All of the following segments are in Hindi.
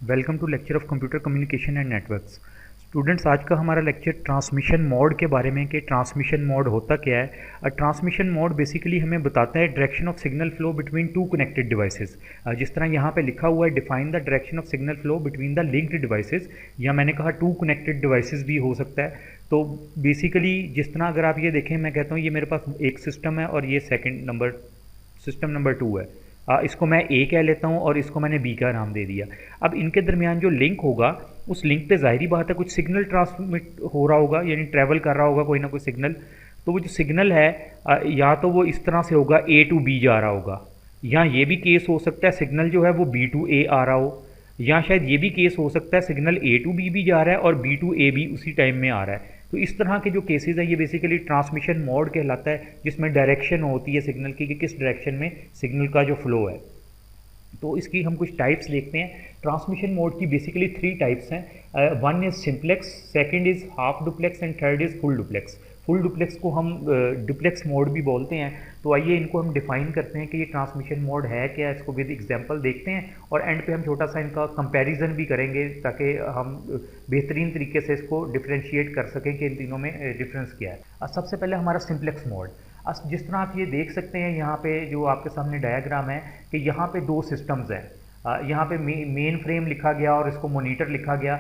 Welcome to lecture of computer communication and networks. Students, आज का हमारा लेक्चर ट्रांसमिशन मोड के बारे में कि ट्रांसमिशन मोड होता क्या है। ट्रांसमिशन मोड बेसिकली हमें बताता है direction of signal flow between two connected devices. जिस तरह यहाँ पे लिखा हुआ है, define the direction of signal flow between the linked devices, या मैंने कहा टू कनेक्टेड डिवाइसेस भी हो सकता है। तो बेसिकली जिस तरह अगर आप ये देखें, मैं कहता हूँ ये मेरे पास एक सिस्टम है और ये सिस्टम नंबर 2 है। इसको मैं ए कह लेता हूँ और इसको मैंने बी का नाम दे दिया। अब इनके दरमियान जो लिंक होगा, उस लिंक पे जाहिर बात है कुछ सिग्नल ट्रांसमिट हो रहा होगा, यानी ट्रैवल कर रहा होगा कोई ना कोई सिग्नल। तो वो जो सिग्नल है या तो वो इस तरह से होगा, ए टू बी जा रहा होगा, या ये भी केस हो सकता है सिग्नल जो है वो बी टू ए आ रहा हो, या शायद ये भी केस हो सकता है सिग्नल ए टू बी भी जा रहा है और बी टू ए भी उसी टाइम में आ रहा है। तो इस तरह के जो केसेस हैं ये बेसिकली ट्रांसमिशन मोड कहलाता है, जिसमें डायरेक्शन होती है सिग्नल की कि किस डायरेक्शन में सिग्नल का जो फ्लो है। तो इसकी हम कुछ टाइप्स देखते हैं। ट्रांसमिशन मोड की बेसिकली 3 टाइप्स हैं। One is simplex, second is half duplex and third is full duplex. Full duplex को हम डुप्लेक्स मोड भी बोलते हैं। तो आइए इनको हम डिफाइन करते हैं कि ये ट्रांसमिशन मोड है क्या, इसको विद एग्जांपल देखते हैं और एंड पे हम छोटा सा इनका कंपैरिजन भी करेंगे ताकि हम बेहतरीन तरीके से इसको डिफ्रेंशिएट कर सकें कि इन तीनों में डिफरेंस क्या है। सबसे पहले हमारा सिंप्लेक्स मोड। जिस तरह आप ये देख सकते हैं यहाँ पे जो आपके सामने डायग्राम है कि यहाँ पे 2 सिस्टम्स हैं। यहाँ पे मेन फ्रेम लिखा गया और इसको मॉनिटर लिखा गया।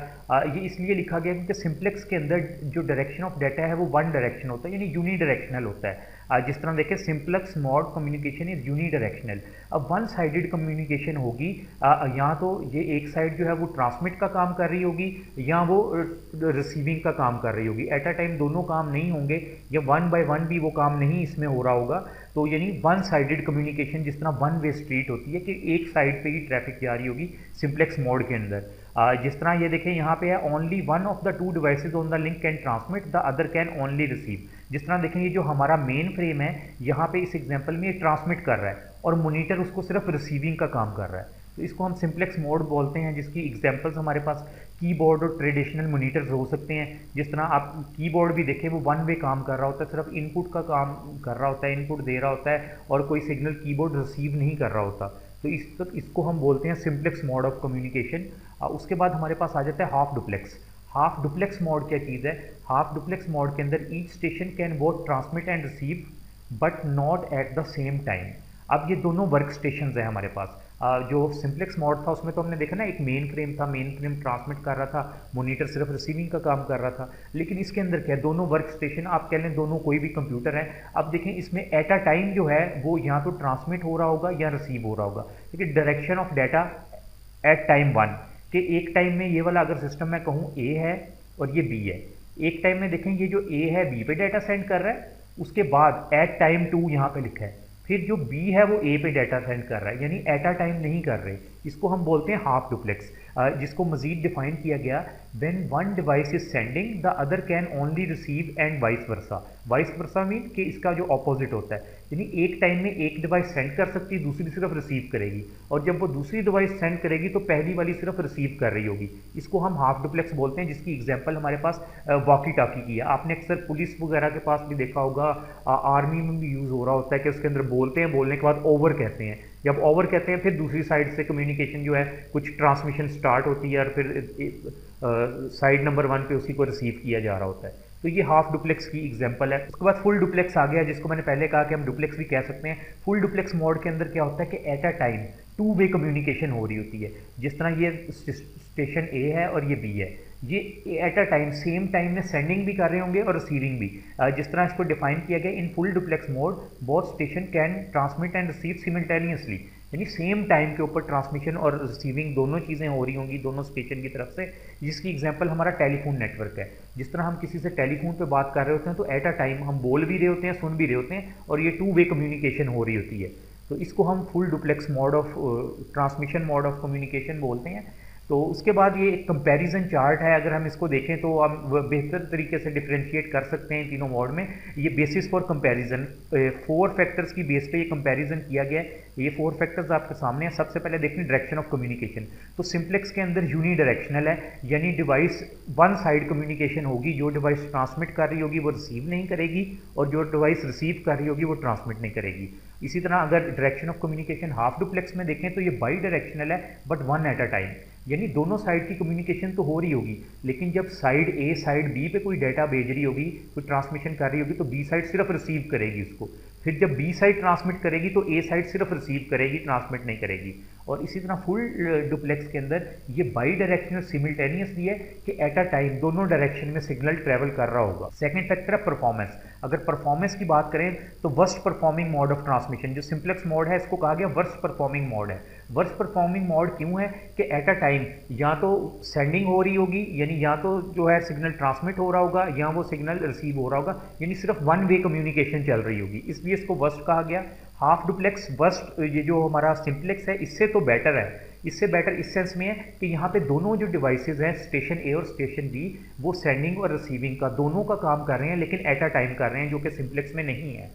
ये इसलिए लिखा गया क्योंकि सिंप्लेक्स के अंदर जो डायरेक्शन ऑफ डाटा है वो वन डायरेक्शन होता है, यानी यूनी डायरेक्शनल होता है। जिस तरह देखें, simplex mode communication is unidirectional. अब वन साइडेड कम्युनिकेशन होगी, या तो ये एक साइड जो है वो ट्रांसमिट का काम कर रही होगी या वो रिसीविंग का काम कर रही होगी। एट अ टाइम दोनों काम नहीं होंगे, या वन बाय वन भी वो काम नहीं इसमें हो रहा होगा। तो यानी वन साइडेड कम्युनिकेशन, जिस तरह वन वे स्ट्रीट होती है कि एक साइड पे ही ट्रैफिक जा रही होगी सिंप्लेक्स मोड के अंदर। जिस तरह ये देखें यहाँ पे है, only one of the two devices on the link can transmit, the other can only receive. जिस तरह देखें ये जो हमारा मेन फ्रेम है यहाँ पे इस एग्जांपल में ये ट्रांसमिट कर रहा है और मॉनिटर उसको सिर्फ रिसीविंग का काम कर रहा है। तो इसको हम सिंप्लेक्स मोड बोलते हैं, जिसकी एग्जांपल्स हमारे पास कीबोर्ड और ट्रेडिशनल मॉनिटर्स हो सकते हैं। जिस तरह आप कीबोर्ड भी देखें वो वन वे काम कर रहा होता है, सिर्फ इनपुट का काम कर रहा होता है, इनपुट दे रहा होता है और कोई सिग्नल कीबोर्ड रिसीव नहीं कर रहा होता। तो इसको हम बोलते हैं सिंप्लेक्स मोड ऑफ कम्युनिकेशन। उसके बाद हमारे पास आ जाता है half duplex. Half duplex mode क्या चीज़ है? हाफ डुप्लेक्स मोड के अंदर each station can both transmit and receive but not at the same time. अब ये दोनों वर्क स्टेशन है हमारे पास। जो सिंप्लेक्स मोड था उसमें तो हमने देखा ना, एक मेन फ्रेम था, मेन फ्रेम ट्रांसमिट कर रहा था, मॉनिटर सिर्फ रिसीविंग का काम कर रहा था। लेकिन इसके अंदर क्या है, दोनों वर्क स्टेशन, आप कह लें दोनों कोई भी कंप्यूटर है। अब देखें इसमें एट अ टाइम जो है वो या तो ट्रांसमिट हो रहा होगा या रिसीव हो रहा होगा, क्योंकि direction of data at time 1 कि एक टाइम में ये वाला अगर सिस्टम मैं कहूँ ए है और ये बी है, एक टाइम में देखें ये जो ए है बी पे डाटा सेंड कर रहा है, उसके बाद एट टाइम 2 यहाँ पे लिखा है, फिर जो बी है वो ए पे डाटा सेंड कर रहा है, यानी एट अ टाइम नहीं कर रहे। इसको हम बोलते हैं हाफ डुप्लेक्स, जिसको मजीद डिफाइन किया गया, when one device is sending the other can only receive and vice versa. Vice versa mean कि इसका जो ऑपोजिट होता है, यानी एक टाइम में एक डिवाइस सेंड कर सकती है, दूसरी सिर्फ रिसीव करेगी, और जब वो दूसरी डिवाइस सेंड करेगी तो पहली वाली सिर्फ रिसीव कर रही होगी। इसको हम हाफ डुप्लेक्स बोलते हैं, जिसकी एग्जांपल हमारे पास वॉकी टॉकी की है। आपने अक्सर पुलिस वगैरह के पास भी देखा होगा, आर्मी में भी यूज़ हो रहा होता है कि उसके अंदर बोलते हैं, बोलने के बाद ओवर कहते हैं। जब ओवर कहते हैं फिर दूसरी साइड से कम्युनिकेशन जो है कुछ ट्रांसमिशन स्टार्ट होती है और फिर साइड नंबर 1 पे उसी को रिसीव किया जा रहा होता है। तो ये हाफ डुप्लेक्स की एग्जांपल है। उसके बाद फुल डुप्लेक्स आ गया, जिसको मैंने पहले कहा कि हम डुप्लेक्स भी कह सकते हैं। फुल डुप्लेक्स मोड के अंदर क्या होता है कि at a time 2 way communication हो रही होती है। जिस तरह ये स्टेशन ए है और ये बी है, ये at a time same time में सेंडिंग भी कर रहे होंगे और रिसीविंग भी। जिस तरह इसको डिफाइन किया गया, in full duplex mode both station can transmit and receive simultaneously, यानी सेम टाइम के ऊपर ट्रांसमिशन और रिसीविंग दोनों चीज़ें हो रही होंगी दोनों स्टेशन की तरफ से। जिसकी एग्जांपल हमारा टेलीफोन नेटवर्क है। जिस तरह हम किसी से टेलीफोन पे बात कर रहे होते हैं तो एट अ टाइम हम बोल भी रहे होते हैं, सुन भी रहे होते हैं, और ये 2 वे कम्युनिकेशन हो रही होती है। तो इसको हम full duplex mode of transmission mode of communication बोलते हैं। तो उसके बाद ये एक कंपैरिजन चार्ट है, अगर हम इसको देखें तो हम बेहतर तरीके से डिफरेंशिएट कर सकते हैं इन तीनों मोड में। ये बेसिस फॉर कंपैरिजन 4 फैक्टर्स की बेस पे ये कंपैरिजन किया गया है। ये 4 फैक्टर्स आपके सामने हैं। सबसे पहले देखें डायरेक्शन ऑफ कम्युनिकेशन। तो सिंप्लेक्स के अंदर यूनी डायरेक्शनल है, यानी डिवाइस वन साइड कम्युनिकेशन होगी, जो डिवाइस ट्रांसमिट कर रही होगी वो रिसीव नहीं करेगी और जो डिवाइस रिसीव कर रही होगी वो ट्रांसमिट नहीं करेगी। इसी तरह अगर direction of communication half duplex में देखें तो ये बाई डायरेक्शनल है but one at a time, यानी दोनों साइड की कम्युनिकेशन तो हो रही होगी, लेकिन जब साइड ए साइड बी पे कोई डाटा भेज रही होगी, कोई ट्रांसमिशन कर रही होगी, तो बी साइड सिर्फ रिसीव करेगी उसको। फिर जब बी साइड ट्रांसमिट करेगी तो ए साइड सिर्फ रिसीव करेगी, ट्रांसमिट नहीं करेगी। और इसी तरह फुल डुप्लेक्स के अंदर ये बाई डायरेक्शनल सिमिल्टेनियसली है कि एट अ टाइम दोनों डायरेक्शन में सिग्नल ट्रेवल कर रहा होगा। सेकंड फैक्टर है परफॉर्मेंस। अगर परफॉर्मेंस की बात करें तो worst performing mode of transmission, जो सिंपलेक्स मोड है इसको कहा गया वर्स्ट परफॉर्मिंग मोड है। वर्स्ट परफॉर्मिंग मोड क्यों है कि एट अ टाइम या तो सेंडिंग हो रही होगी, यानी या तो जो है सिग्नल ट्रांसमिट हो रहा होगा या वो सिग्नल रिसीव हो रहा होगा, यानी सिर्फ वन वे कम्युनिकेशन चल रही होगी, इसलिए इसको वर्स्ट कहा गया। हाफ डुप्लेक्स वर्स्ट, ये जो हमारा सिंप्लेक्स है इससे तो बेटर है। इससे बेटर इस सेंस में है कि यहाँ पे दोनों जो डिवाइसेस हैं स्टेशन ए और स्टेशन बी, वो सेंडिंग और रिसीविंग का दोनों का काम कर रहे हैं, लेकिन एट अ टाइम कर रहे हैं, जो कि सिंप्लेक्स में नहीं है।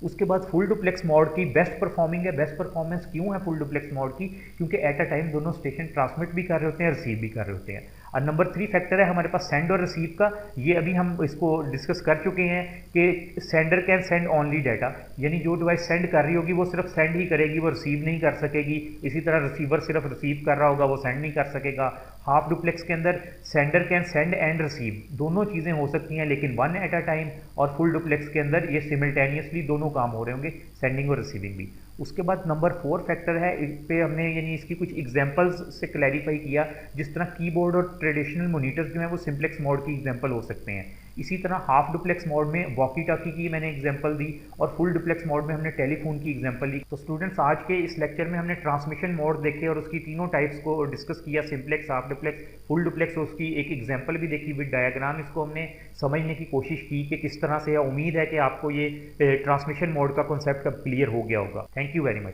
उसके बाद फुल डुप्लेक्स मोड की बेस्ट परफॉर्मिंग है। बेस्ट परफॉर्मेंस क्यों है फुल डुप्लेक्स मोड की? क्योंकि एट अ टाइम दोनों स्टेशन ट्रांसमिट भी कर रहे होते हैं, रिसीव भी कर रहे होते हैं। और नंबर 3 फैक्टर है हमारे पास सेंड और रिसीव का। ये अभी हम इसको डिस्कस कर चुके हैं कि sender can send only data, यानी जो डिवाइस सेंड कर रही होगी वो सिर्फ सेंड ही करेगी, वो रिसीव नहीं कर सकेगी। इसी तरह रिसीवर सिर्फ रिसीव कर रहा होगा, वो सेंड नहीं कर सकेगा। हाफ डुप्लेक्स के अंदर sender can send and receive, दोनों चीज़ें हो सकती हैं, लेकिन वन एट अ टाइम। और फुल डुप्लेक्स के अंदर ये सिमिल्टेनियसली दोनों काम हो रहे होंगे, सेंडिंग और रिसीविंग भी। उसके बाद नंबर 4 फैक्टर है, इस पे हमने यानी इसकी कुछ एग्जांपल्स से क्लैरिफाई किया, जिस तरह कीबोर्ड और ट्रेडिशनल मॉनिटर्स जो हैं वो सिंप्लेक्स मोड की एग्जांपल हो सकते हैं। इसी तरह हाफ डुप्लेक्स मोड में वॉकी टॉकी की मैंने एग्जांपल दी, और फुल डुप्लेक्स मोड में हमने टेलीफोन की एग्जांपल दी। तो स्टूडेंट्स, आज के इस लेक्चर में हमने ट्रांसमिशन मोड देखे और उसकी तीनों टाइप्स को डिस्कस किया, simplex, half duplex, full duplex, और उसकी एक एग्जांपल भी देखी विद डायग्राम। इसको हमने समझने की कोशिश की कि किस तरह से, या उम्मीद है कि आपको ये ट्रांसमिशन मोड का कॉन्सेप्ट अब क्लियर हो गया होगा। Thank you very much.